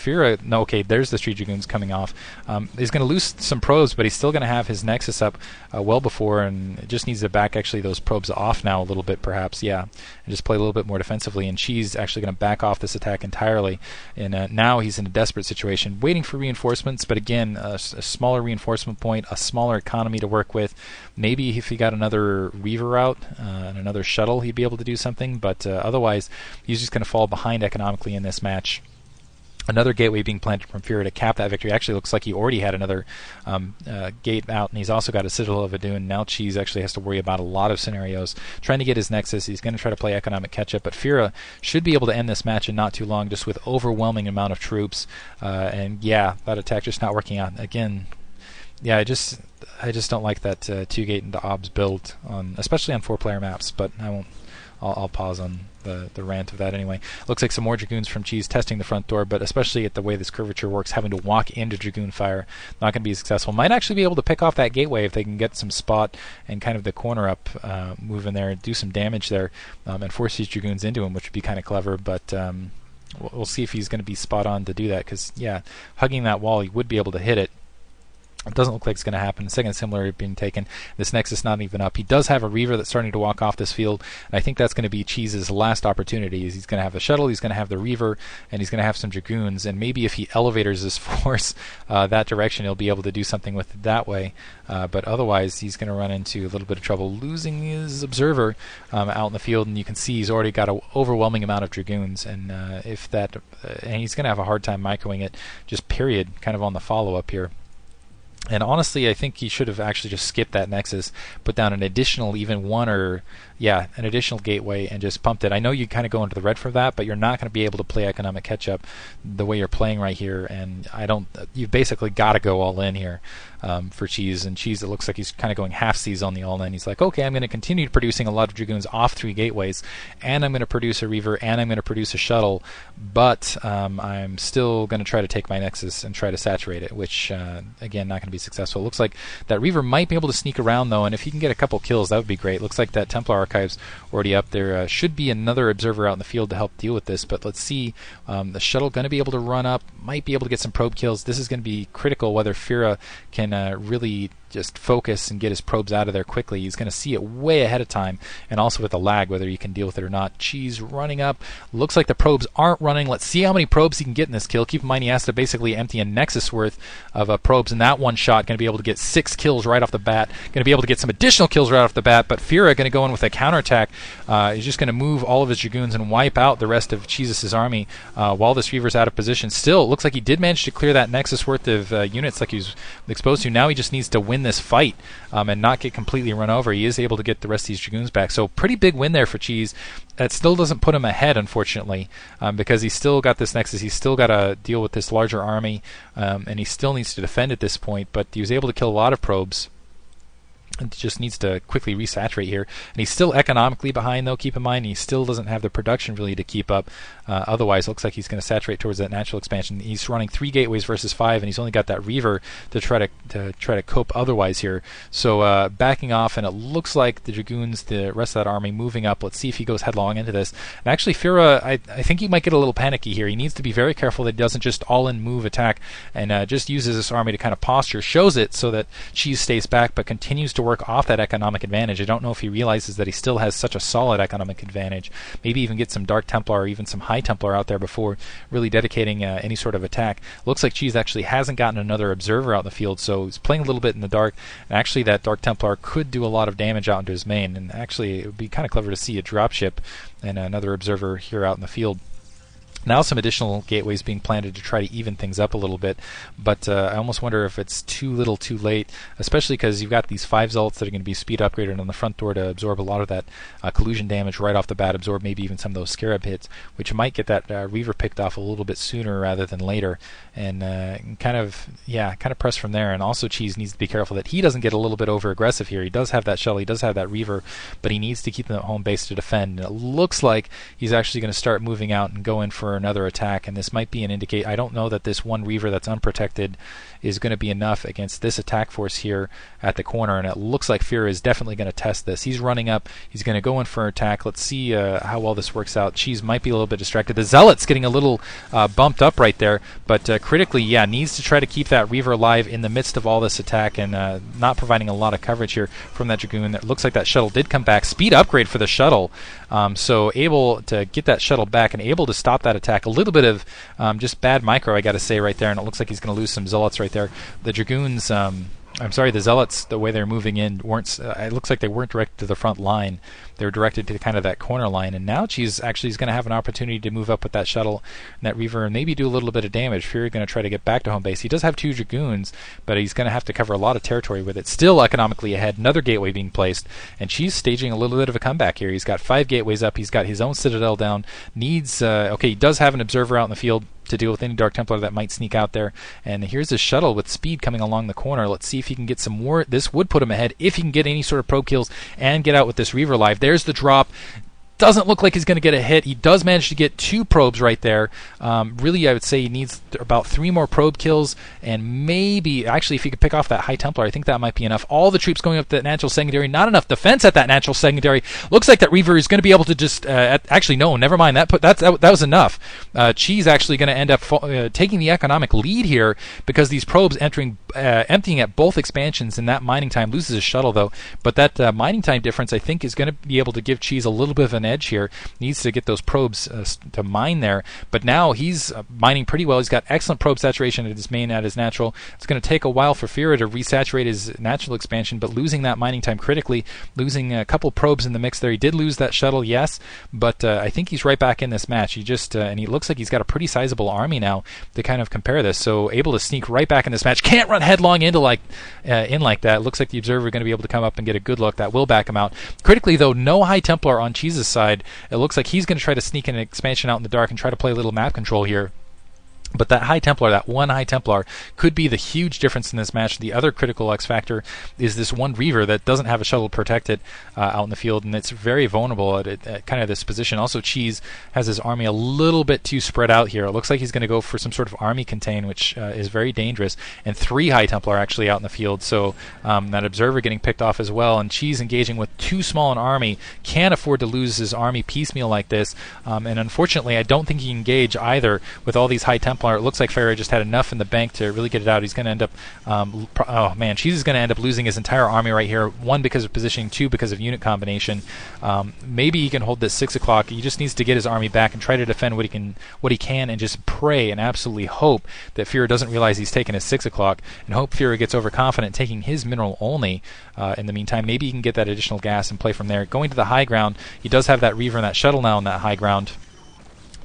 Fira, no, okay, there's the 3 Dragoons coming off. He's going to lose some probes, but he's still going to have his Nexus up well before, and it just needs to back actually those probes off now a little bit, perhaps, yeah, and just play a little bit more defensively. And Chi's actually going to back off this attack entirely. And now he's in a desperate situation, waiting for reinforcements, but again, a smaller reinforcement point, a smaller economy to work with. Maybe if he got another Reaver out and another shuttle, he'd be able to do something, but otherwise, he's just going to fall behind economically in this match. Another gateway being planted from Fira to cap that victory. Actually looks like he already had another gate out, and he's also got a Citadel of Adun. Now Cheese actually has to worry about a lot of scenarios. Trying to get his Nexus. He's going to try to play economic catch-up, but Fira should be able to end this match in not too long, just with overwhelming amount of troops. And yeah, that attack just not working out. Again, yeah, I just don't like that 2-gate into OBS build, especially on 4-player maps, but I won't. I'll pause on the rant of that anyway. Looks like some more Dragoons from Cheese testing the front door, but especially at the way this curvature works, having to walk into Dragoon fire, not going to be successful. Might actually be able to pick off that gateway if they can get some spot and kind of the corner up move in there, do some damage there, and force these Dragoons into him, which would be kind of clever, but we'll see if he's going to be spot on to do that, because, yeah, hugging that wall, he would be able to hit it. It doesn't look like it's going to happen. Second similar being taken. This Nexus not even up. He does have a Reaver that's starting to walk off this field, and I think that's going to be Cheese's last opportunity. He's going to have the shuttle, he's going to have the Reaver, and he's going to have some Dragoons, and maybe if he elevators his force that direction, he'll be able to do something with it that way. But otherwise, he's going to run into a little bit of trouble losing his Observer out in the field, and you can see he's already got an overwhelming amount of Dragoons, and and he's going to have a hard time microing it, just period, kind of on the follow-up here. And honestly, I think he should have actually just skipped that Nexus, put down an additional an additional gateway, and just pumped it. I know you kind of go into the red for that, but you're not going to be able to play economic catch-up the way you're playing right here, and you've basically got to go all in here for Cheese. And Cheese, it looks like he's kind of going half-seas on the all-in. He's like, okay, I'm going to continue producing a lot of Dragoons off 3 gateways, and I'm going to produce a Reaver, and I'm going to produce a shuttle, but I'm still going to try to take my Nexus and try to saturate it, which, again, not going to be successful. It looks like that Reaver might be able to sneak around, though, and if he can get a couple kills, that would be great. Looks like that Templar Archive's already up there. Should be another Observer out in the field to help deal with this, but let's see. The shuttle going to be able to run up, might be able to get some probe kills. This is going to be critical whether Fira can really just focus and get his probes out of there quickly. He's going to see it way ahead of time, and also with the lag, whether he can deal with it or not. Cheese running up. Looks like the probes aren't running. Let's see how many probes he can get in this kill. Keep in mind he has to basically empty a Nexus worth of probes in that one shot. Going to be able to get 6 kills right off the bat. Going to be able to get some additional kills right off the bat, but Fira going to go in with a counterattack. He's just going to move all of his Dragoons and wipe out the rest of Cheese's army while this Reaver's out of position. Still, it looks like he did manage to clear that Nexus worth of units like he was exposed to. Now he just needs to win this fight and not get completely run over. He is able to get the rest of these Dragoons back. So pretty big win there for Cheese. That still doesn't put him ahead, unfortunately, because he's still got this Nexus. He's still got to deal with this larger army, and he still needs to defend at this point. But he was able to kill a lot of probes. It just needs to quickly resaturate here. And he's still economically behind, though. Keep in mind, he still doesn't have the production really to keep up. Otherwise, it looks like he's going to saturate towards that natural expansion. He's running 3 gateways versus 5, and he's only got that Reaver to try to cope otherwise here. So backing off, and it looks like the Dragoons, the rest of that army, moving up. Let's see if he goes headlong into this. And actually, Fira, I think he might get a little panicky here. He needs to be very careful that he doesn't just all-in move attack and just uses this army to kind of posture, shows it so that Cheese stays back, but continues to work off that economic advantage. I don't know if he realizes that he still has such a solid economic advantage. Maybe even get some Dark Templar or even some High Templar out there before really dedicating any sort of attack. Looks like Cheese actually hasn't gotten another Observer out in the field, so he's playing a little bit in the dark. And actually, that Dark Templar could do a lot of damage out into his main. And actually, it would be kind of clever to see a dropship and another Observer here out in the field. Now some additional gateways being planted to try to even things up a little bit, but I almost wonder if it's too little too late, especially because you've got these 5 Zealots that are going to be speed upgraded on the front door to absorb a lot of that collusion damage right off the bat, absorb maybe even some of those Scarab hits, which might get that Reaver picked off a little bit sooner rather than later, and kind of press from there. And also Cheese needs to be careful that he doesn't get a little bit over aggressive here. He does have that shuttle, he does have that Reaver, but he needs to keep them at home base to defend. And it looks like he's actually going to start moving out and go in for for another attack, and this might be an indicate. I don't know that this one Reaver that's unprotected is going to be enough against this attack force here at the corner, and it looks like Fira is definitely going to test this. He's running up. He's going to go in for an attack. Let's see how well this works out. Cheese might be a little bit distracted. The Zealot's getting a little bumped up right there, but critically, yeah, needs to try to keep that Reaver alive in the midst of all this attack, and not providing a lot of coverage here from that Dragoon. It looks like that shuttle did come back. Speed upgrade for the shuttle, so able to get that shuttle back and able to stop that attack. A little bit of just bad micro, I got to say, right there, and it looks like he's going to lose some Zealots right there. The Dragoons, the Zealots, the way they're moving in, weren't. It looks like they weren't directed to the front line. They were directed to kind of that corner line, and now Cheese actually is going to have an opportunity to move up with that shuttle and that Reaver and maybe do a little bit of damage. Fury going to try to get back to home base. He does have 2 Dragoons, but he's going to have to cover a lot of territory with it. Still economically ahead. Another gateway being placed, and Cheese staging a little bit of a comeback here. He's got 5 gateways up. He's got his own Citadel down. Needs he does have an observer out in the field to deal with any Dark Templar that might sneak out there. And here's his shuttle with speed coming along the corner. Let's see if he can get some more. This would put him ahead if he can get any sort of probe kills and get out with this Reaver alive. There's the drop. Doesn't look like he's going to get a hit. He does manage to get 2 probes right there. Really, I would say he needs about 3 more probe kills, and maybe, actually, if he could pick off that High Templar, I think that might be enough. All the troops going up that natural secondary, not enough defense at that natural secondary. Looks like that Reaver is going to be able to just, actually, no, never mind. That was enough. Cheese actually going to end up taking the economic lead here because these probes emptying at both expansions, and that mining time loses his shuttle, though. But that mining time difference, I think, is going to be able to give Cheese a little bit of an edge here. Needs to get those probes to mine there, but now he's mining pretty well. He's got excellent probe saturation at his main, at his natural. It's going to take a while for Fira to resaturate his natural expansion, but losing that mining time critically, losing a couple probes in the mix there. He did lose that shuttle, yes, but I think he's right back in this match. He just and he looks like he's got a pretty sizable army now to kind of compare this, so able to sneak right back in this match. Can't run headlong into like that. Looks like the observer going to be able to come up and get a good look. That will back him out. Critically, though, no High Templar on Cheese's side. It looks like he's going to try to sneak an expansion out in the dark and try to play a little map control here. But that High Templar, that one High Templar, could be the huge difference in this match. The other critical X factor is this one Reaver that doesn't have a shuttle protected out in the field, and it's very vulnerable at kind of this position. Also, Cheese has his army a little bit too spread out here. It looks like he's going to go for some sort of army contain, which is very dangerous. And 3 High Templar actually out in the field, so that observer getting picked off as well. And Cheese engaging with too small an army, can't afford to lose his army piecemeal like this. And unfortunately, I don't think he can engage either with all these High Templar. It looks like Fira just had enough in the bank to really get it out. He's going to end up, Cheese is going to end up losing his entire army right here. 1, because of positioning, 2, because of unit combination. Maybe he can hold this 6 o'clock. He just needs to get his army back and try to defend what he can, and just pray and absolutely hope that Fira doesn't realize he's taken his 6 o'clock, and hope Fira gets overconfident, taking his mineral only. In the meantime, maybe he can get that additional gas and play from there. Going to the high ground, he does have that Reaver and that shuttle now on that high ground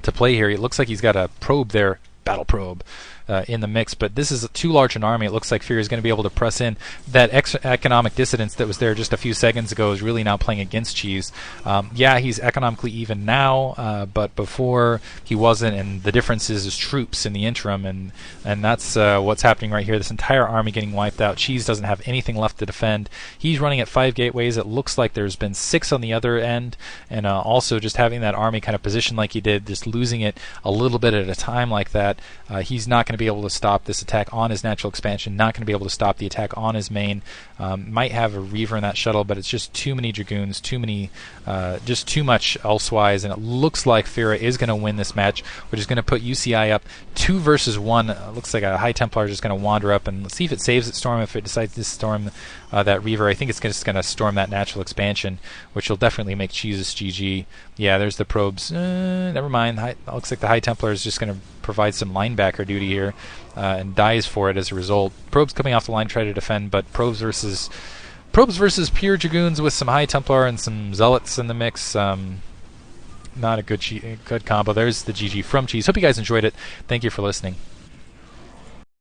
to play here. It looks like he's got a probe there, battle probe, in the mix, but this is too large an army. It looks like Fear is going to be able to press in. That economic dissonance that was there just a few seconds ago is really now playing against Cheese. Yeah, he's economically even now, but before he wasn't, and the difference is his troops in the interim, and that's what's happening right here. This entire army getting wiped out. Cheese doesn't have anything left to defend. He's running at 5 gateways. It looks like there's been 6 on the other end, and also just having that army kind of positioned like he did, just losing it a little bit at a time like that. He's not going to be able to stop this attack on his natural expansion, not going to be able to stop the attack on his main. Might have a Reaver in that shuttle, but it's just too many Dragoons, just too much elsewise, and it looks like Fira is going to win this match, which is going to put UCI up 2 versus 1. Looks like a High Templar is just going to wander up, and let's see if it saves its storm. If it decides to storm that Reaver, I think it's just going to storm that natural expansion, which will definitely make Cheese's GG. Yeah, there's the probes. Never mind. Looks like the High Templar is just going to provide some linebacker duty here, and dies for it as a result. Probes coming off the line try to defend, but probes versus pure Dragoons with some High Templar and some Zealots in the mix. Not a good combo. There's the GG from Cheese. Hope you guys enjoyed it. Thank you for listening.